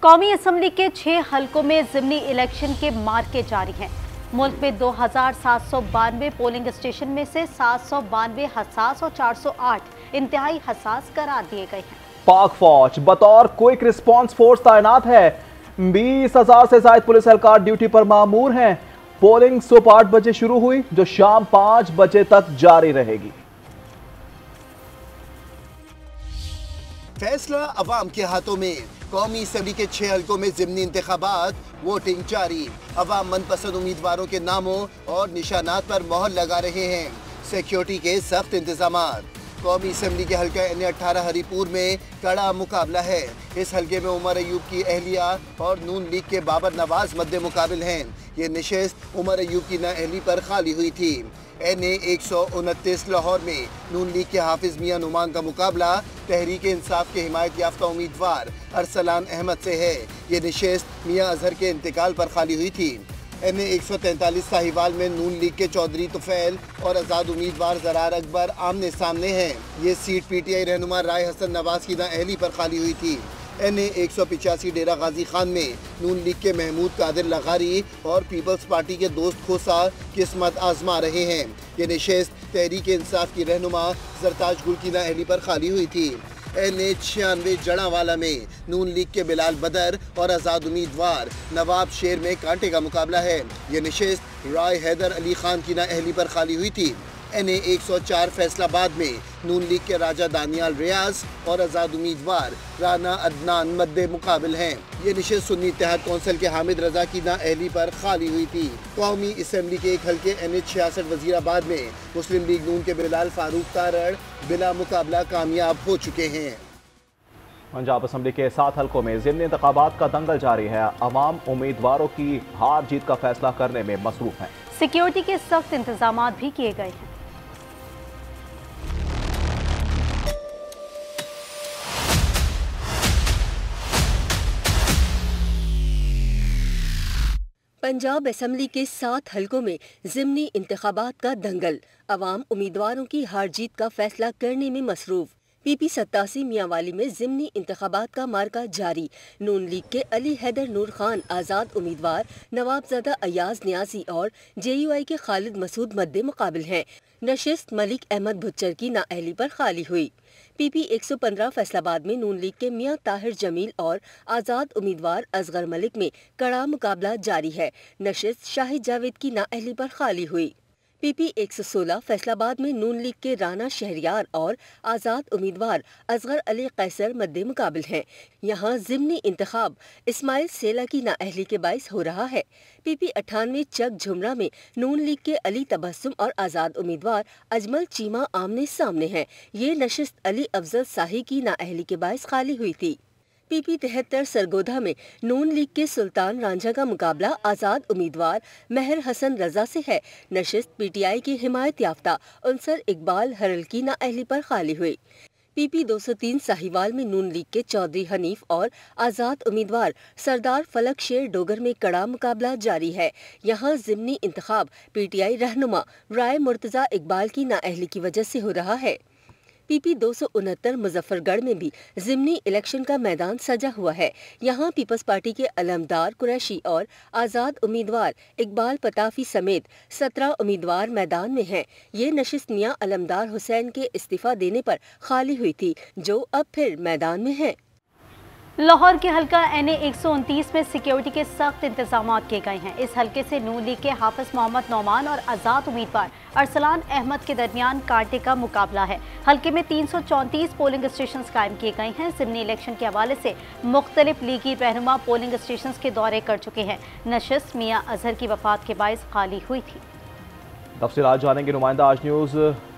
कौमी असम्बली के 6 हलकों में ज़िमनी इलेक्शन के मार्के जारी हैं। मुल्क में 2792 पोलिंग स्टेशन में से 792 हसास और 408 इंतहाई हसास करार दिए गए हैं। पाक फौज बतौर क्विक रिस्पांस फोर्स तैनात है। 20,000 से ज्यादा पुलिस एहलकार ड्यूटी पर मामूर हैं। पोलिंग सुबह 8 बजे शुरू हुई जो शाम 5 बजे तक जारी रहेगी। फैसला अवाम के हाथों में। कौमी असम्बली के 6 हलकों में ज़िमनी इंतखाबात, वोटिंग जारी। अवाम मनपसंद उम्मीदवारों के नामों और निशानात पर मोहर लगा रहे हैं। सिक्योरिटी के सख्त इंतजामात। कौमी असम्बली के हल्का N18 हरीपुर में कड़ा मुकाबला है। इस हल्के में उमर अयूब की अहलिया और नून लीग के बाबर नवाज मद्दे मुकाबिल हैं। ये नशिस्त उमर अयूब की नाअहली पर खाली हुई थी। NA 129 लाहौर में नून लीग के हाफिज मियां नुमान का मुकाबला तहरीक इंसाफ के हिमायत याफ्ता उम्मीदवार अरसलान अहमद से है। ये नशिस्त मियां अजहर के इंतकाल पर खाली हुई थी। NA 143 साहिवाल में नून लीग के चौधरी तुफैल और आज़ाद उम्मीदवार ज़रार अकबर आमने सामने हैं। ये सीट PTI रहनुमा राय हसन नवाज की नाअहली पर खाली हुई थी। NA 185 डेरा गाजी खान में नून लीग के महमूद कादिर लगारी और पीपल्स पार्टी के दोस्त खोसा किस्मत आजमा रहे हैं। ये नशिस्त तहरीक इंसाफ की रहनुमा जरताज गुल की नाअहली पर खाली हुई थी। NA 96 जड़ावाला में नून लीग के बिलाल बदर और आज़ाद उम्मीदवार नवाब शेर में कांटे का मुकाबला है। ये नशिस्त राय हैदर अली खान की नाअहली पर खाली हुई थी। NA 104 फैसलाबाद में नून लीग के राजा दानियाल रियाज और आज़ाद उम्मीदवार राना अदनान मद्दे मुकाबिल हैं। ये नशिस्त सुन्नी इत्तेहाद कौंसिल के हामिद रजा की नाअहली पर खाली हुई थी। कौमी असम्बली के एक हल्के NA 66 वजीराबाद में मुस्लिम लीग नून के बिलाल फारूक तारड़ बिला मुकाबला कामयाब हो चुके हैं। पंजाब असम्बली के 7 हलकों में ज़िमनी इंतखाबात का दंगल जारी है। अवाम उम्मीदवारों की हार जीत का फैसला करने में मसरूफ है। सिक्योरिटी के सख्त इंतजाम भी किए गए हैं। पंजाब असम्बली के 7 हलकों में ज़िमनी इंतखाबात का दंगल। अवाम उम्मीदवारों की हार जीत का फैसला करने में मसरूफ। PP 87 मियांवाली में ज़िमनी इंतखाबात का मार्का जारी। नून लीग के अली हैदर नूर खान आज़ाद उम्मीदवार नवाबजादा अयाज न्याजी और JUI के खालिद मसूद मद्दे मुकाबिल हैं। नशिस्त मलिक अहमद भुच्चर की नाअहली पर खाली हुई। PP 115 फैसलाबाद में नून लीग के मियां ताहिर जमील और आज़ाद उम्मीदवार असगर मलिक में कड़ा मुकाबला जारी है। नशिस्त शाहिद जावेद की नाअहली पर खाली हुई। PP 116 फैसलाबाद में नून लीग के राना शहरियार और आज़ाद उम्मीदवार असगर अली कैसर मद्दे मुकाबिल हैं। यहाँ ज़िमनी इंतखाब इस्माइल सेला की नाअहली के बाइस हो रहा है। PP 98 चक झुमरा में नून लीग के अली तबस्सुम और आज़ाद उम्मीदवार अजमल चीमा आमने सामने हैं। ये नशिस्त अली अफजल शाही की नाअहली के बाइस खाली हुई थी। PP 73 सरगोधा में नून लीग के सुल्तान रांझा का मुकाबला आज़ाद उम्मीदवार महर हसन रजा से है। नशिस्त PTI की हिमायत याफ्ता उनसर इकबाल हरल की नाअहली पर खाली हुई। PP 203 साहिवाल में नून लीग के चौधरी हनीफ और आज़ाद उम्मीदवार सरदार फलक शेर डोगर में कड़ा मुकाबला जारी है। यहाँ ज़िमनी इंतखाब PTI रहनुमा राय मुर्तज़ा इकबाल की नाअहली की वजह से हो रहा है। PP 269 मुजफ्फरगढ़ में भी ज़िमनी इलेक्शन का मैदान सजा हुआ है। यहाँ पीपल्स पार्टी के अलमदार कुरैशी और आज़ाद उम्मीदवार इकबाल पताफी समेत 17 उम्मीदवार मैदान में हैं। ये नशिस्त मियां अलमदार हुसैन के इस्तीफा देने पर खाली हुई थी, जो अब फिर मैदान में है। लाहौर के हल्का NA 129 में सिक्योरिटी के सख्त इंतजाम किए गए हैं। इस हल्के से नून लीग के हाफिज मोहम्मद नौमान और आज़ाद उम्मीदवार अरसलान अहमद के दरमियान कांटे का मुकाबला है। हल्के में 334 पोलिंग स्टेशन कायम किए गए हैं। ज़िमनी इलेक्शन के हवाले से मुख्तलिफ लीगी रहनुमा पोलिंग स्टेशन के दौरे कर चुके हैं। नशिस्त मियां अजहर की वफात के बाइस खाली हुई थी। तफसीलात जानेंगे नुमाइंदा आज न्यूज़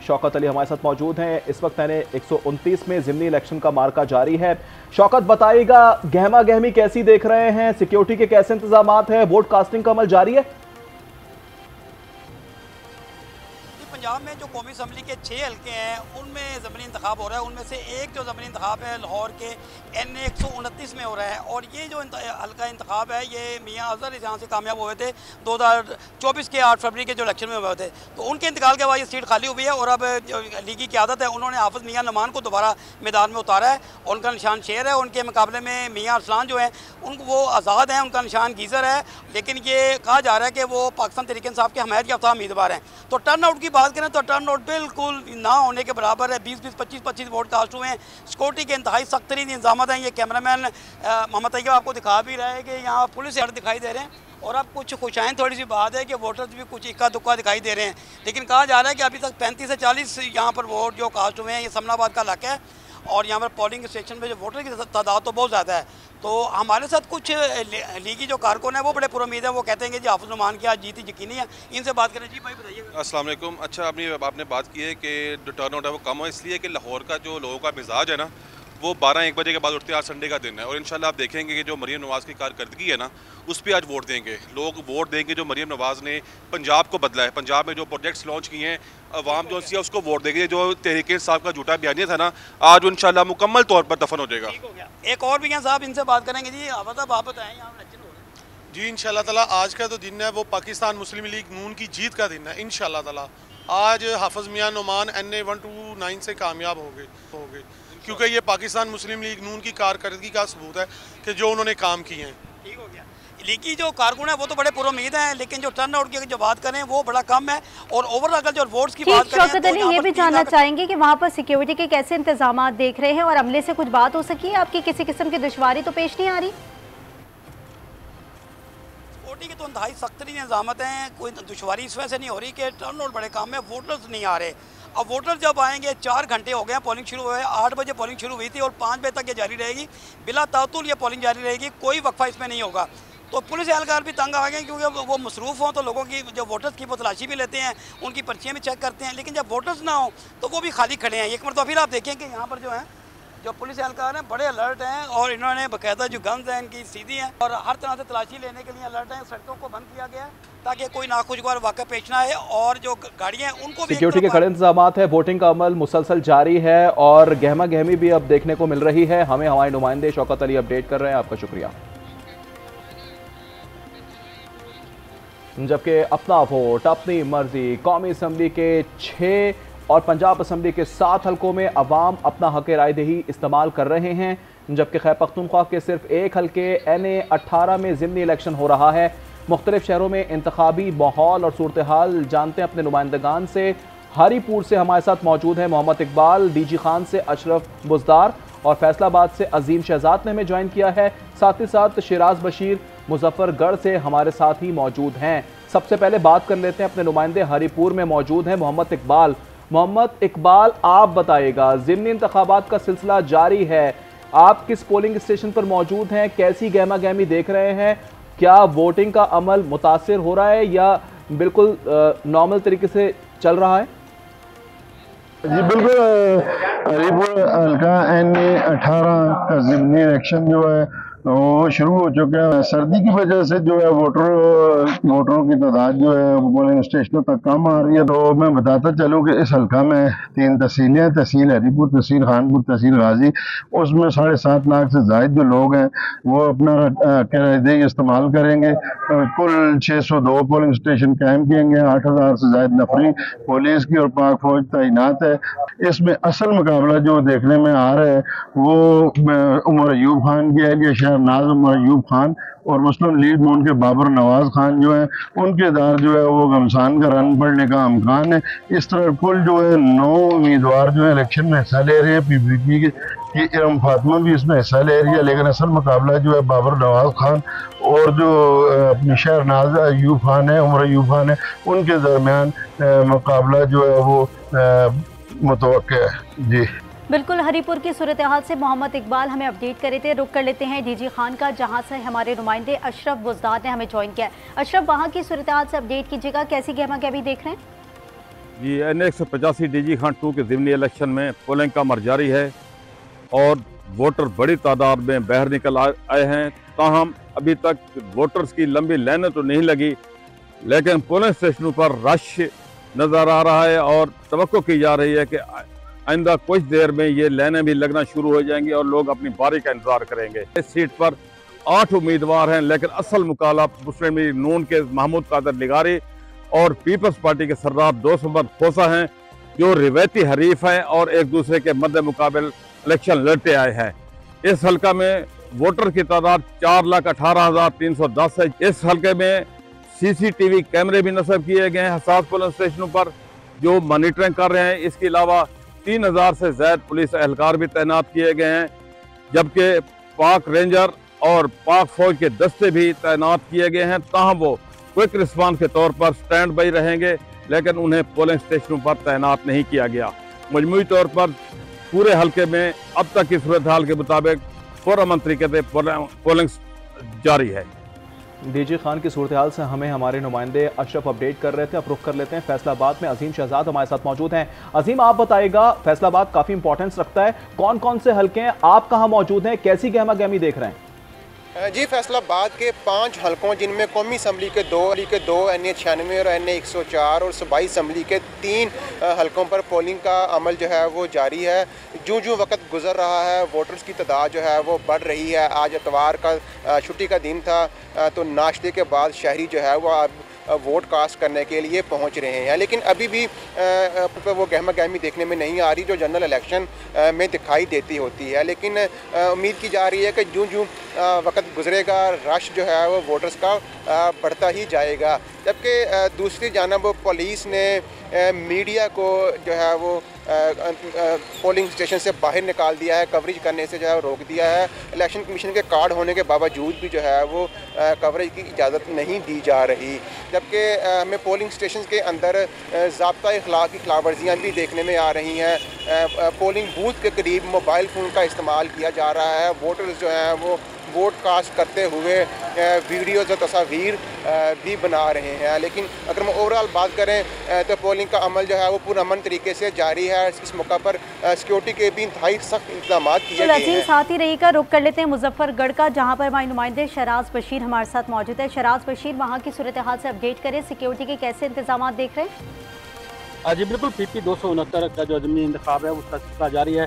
शौकत अली हमारे साथ मौजूद हैं। इस वक्त NA 129 में ज़िमनी इलेक्शन का मार्का जारी है। शौकत बताइएगा, गहमा गहमी कैसी देख रहे हैं, सिक्योरिटी के कैसे इंतजाम हैं, वोट कास्टिंग का अमल जारी है? पंजाब में जो कौमी असम्बली के 6 हल्के हैं उनमें ज़मीनी इंतखाब हो रहा है। उनमें से एक जो ज़मीनी इंतखाब है लाहौर के NA 129 में हो रहा है और ये जो हल्का इंतखाब है ये मियाँ अजहर जहाँ से कामयाब हुए थे 2024 के 8 फरवरी के जो इलेक्शन में हुए थे, तो उनके इंतकाल के बाद ये सीट खाली हुई है और अब लीगी की आदत है, उन्होंने हाफिज़ मियाँ नमान को दोबारा मैदान में उतारा है और उनका निशान शेर है। उनके मुकाबले में मियाँ अरसलान जो है उनको वो आज़ाद हैं, उनका निशान गीज़र है, लेकिन ये कहा जा रहा है कि वो पाकिस्तान तहरीक इंसाफ के हमायत याफ्ता उम्मीदवार हैं। तो टर्न आउट की बात करें तो टर्न आउट बिल्कुल ना होने के बराबर है। 20-20, 25-25 वोट कास्ट हुए हैं। सिक्योरिटी के इंतहाई सख्त तरीन इंतजाम हैं। ये कैमरामैन मोहम्मद तैयब आपको दिखा भी रहा है कि यहाँ पुलिस यार्ड दिखाई दे रहे हैं और अब कुछ खुशाइन थोड़ी सी बात है कि वोटर्स भी कुछ इक्का दुक्का दिखाई दे रहे हैं, लेकिन कहा जा रहा है कि अभी तक 35 से 40 यहाँ पर वोट जो कास्ट हुए हैं। ये समनाबाद का इलाका है और यहाँ पर पोलिंग स्टेशन में जो वोटर की तादाद तो बहुत ज़्यादा है। तो हमारे साथ कुछ लीगी जो कारकुन है वो बड़े पुरुम्मीद है, वो कहते हैं कि जी हाफिज़ नमान की आज जीत यकीनी है। इनसे बात करें। जी भाई बताइए। अस्सलाम वालेकुम। अच्छा, आपने बात की है कि जो टर्न आउट है वो कम हो, इसलिए कि लाहौर का जो लोगों का मिजाज है ना वो 12-1 बजे के बाद उठते हैं। आज संडे का दिन है और इंशाल्लाह आप देखेंगे कि जो मरीम नवाज़ की कारकर्दगी है ना उस पर आज वोट देंगे लोग। वोट देंगे जो मरीम नवाज़ ने पंजाब को बदला है, पंजाब में जो प्रोजेक्ट्स लॉन्च किए हैं, अवाम जो है उसको वोट देंगे। जो तहरीक इंसाफ का झूठा बयानिया था ना आज इंशाल्लाह मुकम्मल तौर पर दफन हो जाएगा। एक और भी हैं साहब, इनसे बात करेंगे। जी आप बताएं यहाँ इलेक्शन हो रहा है। जी इंशाल्लाह ताला आज का तो दिन है वो पाकिस्तान मुस्लिम लीग नून की जीत का दिन है। इंशाल्लाह ताला आज हाफिज़ मियाँ नुमान NA 129 से कामयाब हो गए क्योंकि ये पाकिस्तान मुस्लिम लीग नून की कारकर्दगी का सबूत है कि जो उन्होंने काम किए हैं। ठीक हो गया। लीगी जो कारकुन है वो तो बड़े पुरुम्मीद हैं, लेकिन जो टर्न आउट की जो बात करें वो बड़ा कम है और ओवरऑल अगर जो वोट्स की बात करें शौकत अली ये भी जानना चाहेंगे कि वहाँ पर सिक्योरिटी के कैसे इंतजाम देख रहे हैं और अमले से कुछ बात हो सकी है? आपकी किसी किस्म की दुश्वारी तो पेश नहीं आ रही? सिक्योरिटी के तो इंतहाई सख्त इंतजामत हैं, कोई दुश्वारी इस वजह से नहीं हो रही कि टर्न आउट बड़े कम है, वोटर्स नहीं आ रहे। अब वोटर जब आएंगे 4 घंटे हो गए, पोलिंग शुरू हुए 8 बजे पोलिंग शुरू हुई थी और 5 बजे तक ये जारी रहेगी, बिला तातुल ये पोलिंग जारी रहेगी, कोई वक्फा इसमें नहीं होगा। तो पुलिस एहलकार भी तंग आ गए क्योंकि वो मसरूफ़ हों तो लोगों की जो वोटर्स की वो तलाशी भी लेते हैं, उनकी पर्चियाँ भी चेक करते हैं, लेकिन जब वोटर्स ना हो तो वो भी खाली खड़े हैं। एक मरतबा फिर आप देखें कि यहाँ पर जो है जो पुलिस एहलकार हैं बड़े अलर्ट हैं और इन्होंने बाकायदा जो गन्स हैं इनकी सीधी हैं और हर तरह से तलाशी लेने के लिए अलर्ट हैं। सड़कों को बंद किया गया है ताकि कोई नाखुशगवार वाक़या पेश ना आए और जो गाड़ियाँ हैं उनको भी सिक्योरिटी के कड़े इंतजाम है। वोटिंग का अमल मुसलसल जारी है और गहमा गहमी भी अब देखने को मिल रही है। हमें हमारे नुमाइंदे शौकत अली अपडेट कर रहे हैं, आपका शुक्रिया। जबकि अपना वोट अपनी मर्जी कौमी असम्बली के 6 और पंजाब असम्बली के 7 हल्कों में अवाम अपना हक राय दही इस्तेमाल कर रहे हैं, जबकि खैबर पख्तूनख्वा के सिर्फ एक हल्के NA 18 में ज़िमनी इलेक्शन हो रहा है। मुख्तलिफ शहरों में इंतखाबी माहौल और सूरत हाल जानते हैं अपने नुमाइंदगान से। हरीपुर से हमारे साथ मौजूद है मोहम्मद इकबाल, DG खान से अशरफ बुजदार और फैसलाबाद से अजीम शहजाद ने हमें ज्वाइन किया है। साथ ही साथ शिराज बशीर मुजफ्फरगढ़ से हमारे साथ ही मौजूद हैं। सबसे पहले बात कर लेते हैं अपने नुमाइंदे हरीपुर में मौजूद हैं मोहम्मद इकबाल। मोहम्मद इकबाल, आप बताइएगा, ज़िमनी इंतखाबात का सिलसिला जारी है, आप किस पोलिंग स्टेशन पर मौजूद हैं, कैसी गहमा गहमी देख रहे हैं, क्या वोटिंग का अमल मुतासिर हो रहा है या बिल्कुल नॉर्मल तरीके से चल रहा है? जी बिल्कुल, हरीपुर हल्का NA 18 का ज़िमनी इलेक्शन जो है वो शुरू हो चुका है। सर्दी की वजह से जो है वोटरों की तादाद जो है पोलिंग स्टेशनों तक कम आ रही है। तो मैं बताता चलूँ कि इस हल्का में 3 तहसीलें हैं, तहसील हरीपुर, तहसील खानपुर, तहसील गाजी। उसमें 7.5 लाख से ज़ायद जो लोग हैं वो अपना किराएदही इस्तेमाल करेंगे। कुल 602 पोलिंग स्टेशन कायम किएंगे, 8000 से ज़ायद नफरी पुलिस की और पाक फौज तैनात है। इसमें असल मुकाबला जो देखने में आ रहा है वो उमर अयूब खान की है कि शहनाज उमर अयूब खान और मुस्लिम लीग नून के बाबर नवाज खान जो है उनके दार जो है वो घमसान का रन पड़ने का इम्कान है। इस तरह कुल जो है 9 उम्मीदवार जो है इलेक्शन में हिस्सा ले रहे हैं। PPP की इरम फातिमा भी इसमें हिस्सा ले रही है, लेकिन असल मुकाबला जो है बाबर नवाज खान और जो अपनी शहनाज अयूब खान है, उमर अयूब खान है, उनके दरमियान मुकाबला जो है वो मुतवक्किल है। जी बिल्कुल, हरीपुर की सूरत हाल से मोहम्मद इकबाल हमें अपडेट करे थे। रुक कर लेते हैं DG खान का, जहां से हमारे नुमाइंदे अशरफ बुजदार ने हमें ज्वाइन किया। अशरफ, वहां की सूरत हाल से अपडेट कीजिएगा, कैसी गहमा गहमी देख रहे हैं? जी NA 185 DG खान 2 के ज़िमनी इलेक्शन में पोलिंग का अमल जारी है और वोटर बड़ी तादाद में बाहर निकल आए हैं। ताहम अभी तक वोटर्स की लंबी लाइनें तो नहीं लगी, लेकिन पोलिंग स्टेशनों पर रश नज़र आ रहा है और तवक्को की जा रही है कि आइंदा कुछ देर में ये लाइनें भी लगना शुरू हो जाएंगी और लोग अपनी बारी का इंतजार करेंगे। इस सीट पर 8 उम्मीदवार हैं, लेकिन असल मुकाबला मुस्लिम लीग नून के महमूद कादर लिगारी और पीपल्स पार्टी के सरदार दोस्त मोहम्मद खोसा हैं, जो रिवायती हरीफ हैं और एक दूसरे के मद्दे मुकाबले इलेक्शन लड़ते आए हैं। इस हल्का में वोटर की तादाद 4,18,310 है। इस हल्के में CCTV कैमरे भी नस्ब किए गए हैं हसास पुलिस स्टेशनों पर, जो मॉनिटरिंग कर रहे हैं। इसके अलावा 3000 से ज्यादा पुलिस एहलकार भी तैनात किए गए हैं, जबकि पाक रेंजर और पाक फौज के दस्ते भी तैनात किए गए हैं। ताहम वो क्विक रिस्पांस के तौर पर स्टैंड बाई रहेंगे, लेकिन उन्हें पोलिंग स्टेशनों पर तैनात नहीं किया गया। मजमूई तौर पर पूरे हल्के में अब तक की सूरत हाल के मुताबिक पुरअमन तरीके से पोलिंग जारी है। डीजी खान की सूरत हाल से हमें हमारे नुमाइंदे अशरफ अपडेट कर रहे थे। अब रुख कर लेते हैं फैसलाबाद में। अजीम शहजाद हमारे साथ मौजूद हैं। अजीम, आप बताइएगा, फैसलाबाद काफ़ी इंपॉर्टेंस रखता है, कौन कौन से हल्के हैं, आप कहाँ मौजूद हैं, कैसी गहमा गहमी देख रहे हैं? जी, फैसलाबाद के 5 हलकों, जिनमें कौमी असम्बली के 2 NA 96 और NA 104 और सूबाई असम्बली के 3 हलकों पर पोलिंग का अमल जो है वो जारी है। जो वक्त गुजर रहा है, वोटर्स की तादाद जो है वो बढ़ रही है। आज इतवार का छुट्टी का दिन था, तो नाश्ते के बाद शहरी जो है वो वोट कास्ट करने के लिए पहुंच रहे हैं, लेकिन अभी भी वो गहमा गहमी देखने में नहीं आ रही जो जनरल इलेक्शन में दिखाई देती होती है। लेकिन उम्मीद की जा रही है कि जो वक्त गुजरेगा, रश जो है वो वोटर्स का बढ़ता ही जाएगा। जबकि दूसरी जानब पुलिस ने मीडिया को जो है वो पोलिंग स्टेशन से बाहर निकाल दिया है, कवरेज करने से जो है रोक दिया है। इलेक्शन कमीशन के कार्ड होने के बावजूद भी जो है वो कवरेज की इजाज़त नहीं दी जा रही। जबकि हमें पोलिंग स्टेशन के अंदर ज़ाब्ता इखलाक की खिलाफ वर्जियाँ भी देखने में आ रही हैं। पोलिंग बूथ के करीब मोबाइल फ़ोन का इस्तेमाल किया जा रहा है। वोटर्स जो हैं वो वोट कास्ट करते हुए वीडियोज़ और तस्वीर भी बना रहे हैं। लेकिन अगर हम ओवरऑल बात करें तो पोलिंग का अमल जो है वो पुरअमन तरीके से जारी है। इस मौका पर सिक्योरिटी के भी इंतहाई सख्त इंतजाम किए गए हैं। साथ ही रहिएगा, रुक कर लेते हैं मुजफ्फरगढ़ का, जहां पर हमारे नुमाइंदे शराज बशीर हमारे साथ मौजूद है। शराज बशीर, वहां की सूरत हाल से अपडेट करें, सिक्योरिटी के कैसे इंतजाम देख रहे हैं? जी बिल्कुल, PP 269 का जो ज़मीनी इंतखाब है उसका सिलसिला जारी है।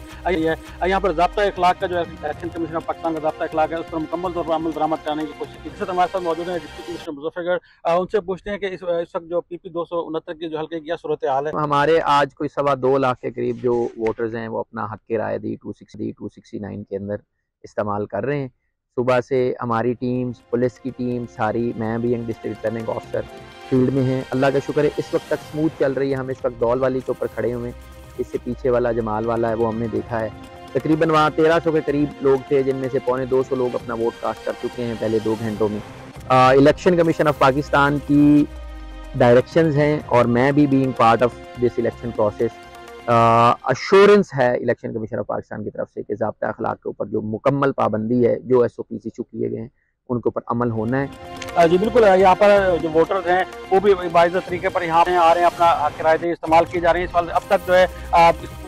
यहाँ पर ज़ाब्ता इखलाक का जो इलेक्शन कमीशन ऑफ पाकिस्तान का ज़ाब्ता इखलाक है, उस पर मुकम्मल तौर पर अमल दरामद कराने की कोशिश की। जिससे हमारे साथ मौजूद है डिप्टी कमिश्नर मुजफ्फरगढ़, उनसे पूछते हैं कि इस वक्त जो PP 269 की जो हल्के की सूरत हाल है। हमारे आज कोई 2.25 लाख के करीब जो वोटर्स हैं वो अपना हक के राय दी 269 के अंदर इस्तेमाल कर रहे हैं। सुबह से हमारी टीम्स, पुलिस की टीम सारी, मैं भी डिस्ट्रिक्ट रिटर्निंग ऑफिसर फील्ड में हैं। अल्लाह का शुक्र है इस वक्त तक स्मूथ चल रही है। हम इस वक्त दौल वाली के ऊपर खड़े हुए हैं, इससे पीछे वाला जमाल वाला है वो हमने देखा है। तकरीबन वहाँ 1300 के करीब लोग थे, जिनमें से 250 लोग अपना वोट कास्ट कर चुके हैं पहले 2 घंटों में। इलेक्शन कमीशन ऑफ पाकिस्तान की डायरेक्शंस हैं और मैं भी being part of this election process, assurance है इलेक्शन कमीशन ऑफ पाकिस्तान की तरफ से कि ज़ाब्ता अखलाक के ऊपर जो मुकम्मल पाबंदी है, जो SOPs इशू किए गए हैं उनके ऊपर अमल होना है। जी बिल्कुल, यहाँ पर जो वोटर्स हैं वो भी बाइज़ तरीके पर यहाँ आ रहे हैं, अपना किराए इस्तेमाल किए जा रहे हैं। इस वाले अब तक जो है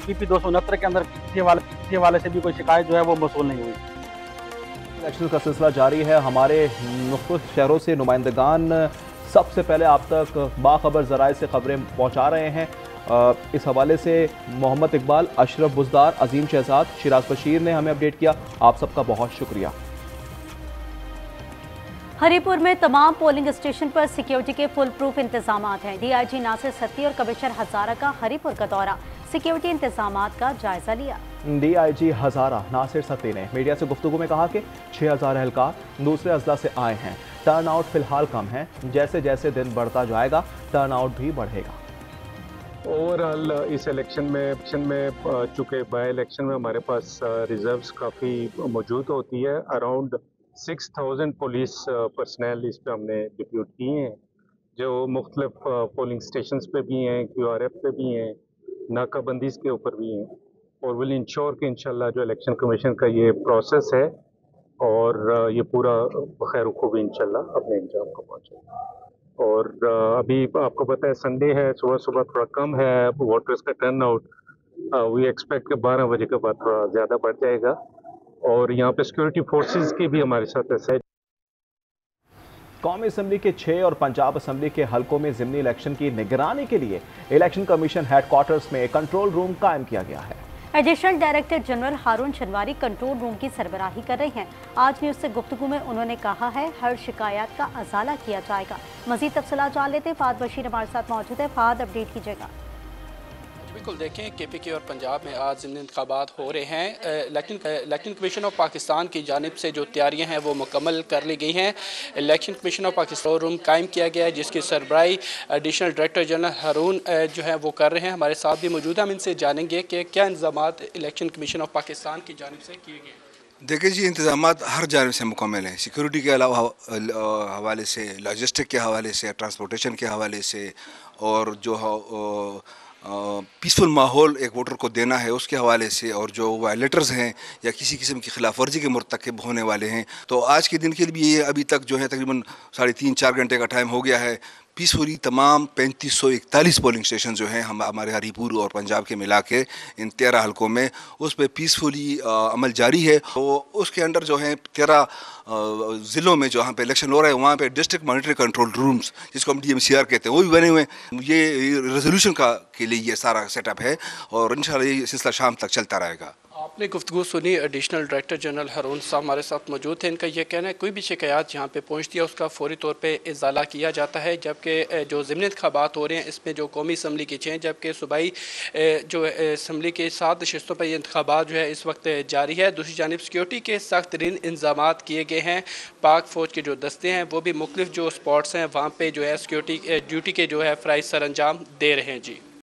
PP 269 के अंदर पीछे वाले से भी कोई शिकायत जो है वो मसूल नहीं हुई। इलेक्शन का सिलसिला जारी है। हमारे मुख्तलिफ शहरों से नुमाइंदगान सबसे पहले आप तक बाखबर ज़राए से खबरें पहुँचा रहे हैं। इस हवाले से मोहम्मद इकबाल, अशरफ बुजदार, अजीम शहजाद, शिराज बशीर ने हमें अपडेट किया। आप सबका बहुत शुक्रिया। हरीपुर में तमाम पोलिंग स्टेशन पर सिक्योरिटी के फुल प्रूफ इंतजाम हैं। DIG नासिर सत्ती और कमिश्नर हजारा का हरीपुर का दौरा, सिक्योरिटी इंतजाम का जायजा लिया। DIG हजारा नासिर सत्ती ने मीडिया से गुफ्तगू में कहा कि 6000 एहलकार दूसरे अजला से आए हैं। टर्नआउट फिलहाल कम है, जैसे जैसे दिन बढ़ता जाएगा टर्नआउट भी बढ़ेगा। ओवरऑल इस इलेक्शन में चूँकि बाय इलेक्शन में हमारे पास रिजर्व्स काफ़ी मौजूद होती है। अराउंड 6000 पुलिस पर्सनल इस पर हमने डिप्यूट किए हैं, जो मुख्तलिफ पोलिंग स्टेशंस पे भी हैं, QRF पे भी हैं, नाकाबंदी के ऊपर भी हैं, और विल इंश्योर कि इंशाल्लाह जो इलेक्शन कमीशन का ये प्रोसेस है और ये पूरा बखैर खूब इंशाल्लाह अपने अंजाम को पहुँचेगा। और अभी आपको पता है संडे है, सुबह सुबह थोड़ा कम है वोटर्स का टर्न आउट। वी एक्सपेक्ट कि 12 बजे के बाद थोड़ा ज़्यादा बढ़ जाएगा। और यहाँ पे सिक्योरिटी फोर्सेस की भी हमारे साथ ऐसे कौमी असम्बली के 6 और पंजाब असम्बली के हलकों में ज़िमनी इलेक्शन की निगरानी के लिए इलेक्शन कमीशन हेडक्वार्टर्स में कंट्रोल रूम कायम किया गया है। एडिशनल डायरेक्टर जनरल हारून शनवारी कंट्रोल रूम की सरबराही कर रहे हैं। आज न्यूज़ से गुफ्तगू में उन्होंने कहा है हर शिकायत का अजाला किया जाएगा। मजीद तफसीलात जान लेते हैं। फाद बशीर हमारे साथ मौजूद है। फाद, अपडेट कीजिएगा। बिल्कुल, देखें KPK और पंजाब में आज ज़िमनी इंतखाबात हो रहे हैं। इलेक्शन कमीशन ऑफ पाकिस्तान की जानिब से जो तैयारियां हैं वो मुकम्मल कर ली गई हैं। Election commission of Pakistan room कायम किया गया है जिसकी सरबराही एडिशनल डायरेक्टर जनरल हारून जो है वो कर रहे हैं। हमारे साथ भी मौजूद हैं, हम इनसे जानेंगे कि क्या इंतजामात इलेक्शन कमीशन ऑफ पाकिस्तान की जानिब से किए गए। देखिए जी, इंतजामात हर जानब से मुकम्मल हैं। सिक्योरिटी के अलावा हवाले से, लॉजिस्टिक के हवाले से, ट्रांसपोर्टेशन के हवाले से, और जो पीसफुल माहौल एक वोटर को देना है उसके हवाले से, और जो वायलेटर्स हैं या किसी किस्म की खिलाफ वर्जी के मुर्तकब होने वाले हैं, तो आज के दिन के लिए अभी तक जो है तकरीबन 3.5-4 घंटे का टाइम हो गया है। पीसफुली तमाम 3541 पोलिंग स्टेशन जो हैं हमारे हरीपुर और पंजाब के मिला के इन 13 हलकों में, उस पर पीसफुली अमल जारी है। तो उसके अंडर जो है 13 ज़िलों में जहाँ पे इलेक्शन हो रहा है वहाँ पे डिस्ट्रिक्ट मॉनिटरी कंट्रोल रूम्स, जिसको हम DMCR कहते हैं, वो भी बने हुए हैं। ये रेजोल्यूशन के लिए ये सारा सेटअप है और इंशाल्लाह ये सिलसिला शाम तक चलता रहेगा। आपने गुफ्तगू सुनी, एडिशनल डायरेक्टर जनरल हारून साहब हमारे साथ मौजूद थे। इनका यह कहना है कोई भी शिकायत यहाँ पे पहुँचती है उसका फौरी तौर पे इजाला किया जाता है। जबकि जो ज़िमनी इंतखाबात हो रहे हैं इसमें जो कौमी असम्बली के 6, जबकि सूबाई जो असम्बली के 7 नशिस्तों पर ये इंतखाबात जो है इस वक्त जारी है। दूसरी जानिब सिक्योरिटी के सख्त तरीन इंतजाम किए गए हैं। पाक फ़ौज के जो दस्ते हैं वो भी मुख्तलिफ जो स्पॉट्स हैं वहाँ पर जो है सिक्योरिटी ड्यूटी के जो है फ़राइज़ सर अंजाम दे रहे हैं। जी।